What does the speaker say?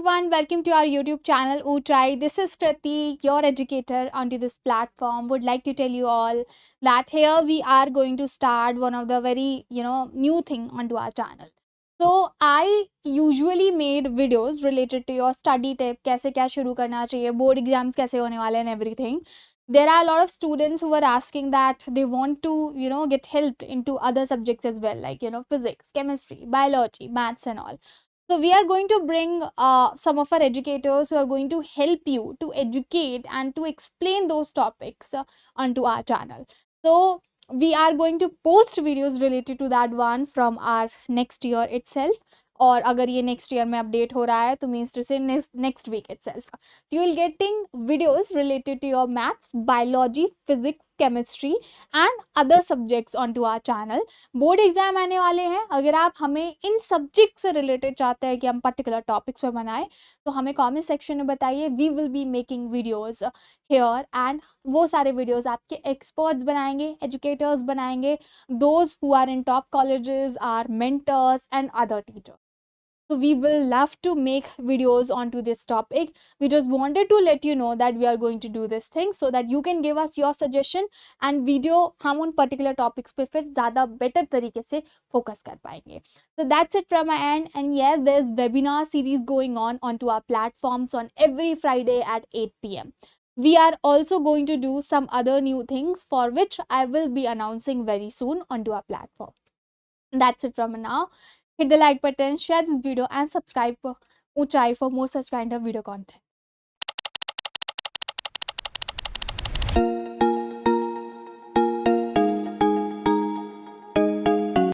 everyone, welcome to our YouTube channel Unchaai. This is Kriti, your educator onto this platform. Would like to tell you all that here we are going to start one of the very new thing onto our channel. So I usually made videos related to your study tip, कैसे क्या शुरू करना चाहिए, board exams कैसे होने वाले and everything. There are a lot of students who are asking that they want to get helped into other subjects as well, like physics, chemistry, biology, maths and all. So we are going to bring some of our educators who are going to help you to educate and to explain those topics onto our channel. So we are going to post videos related to that one from our next year itself. और अगर ये next year में update हो रहा है तो means to say next week itself. So you will getting videos related to your maths, biology, physics, chemistry and other subjects onto our channel. Board exam आने वाले हैं, अगर आप हमें इन सब्जेक्ट से रिलेटेड चाहते हैं कि हम पर्टिकुलर टॉपिक्स पे बनाएं तो हमें कमेंट सेक्शन में बताइए. We will be making videos here and वो सारे वीडियोस आपके एक्सपर्ट्स बनाएंगे, एजुकेटर्स बनाएंगे, those who are in top colleges, are mentors and other teachers. So we will love to make videos onto this topic. We just wanted to let you know that we are going to do this thing so that you can give us your suggestion and video हम उन particular topics पे फिर ज़्यादा better तरीके से focus कर पाएंगे. So that's it from my end, and yes, there's webinar series going on onto our platforms on every Friday at 8 p.m. We are also going to do some other new things for which I will be announcing very soon onto our platform. That's it from now. Hit the like button, share this video and subscribe for Unchaai for more such kind of video content.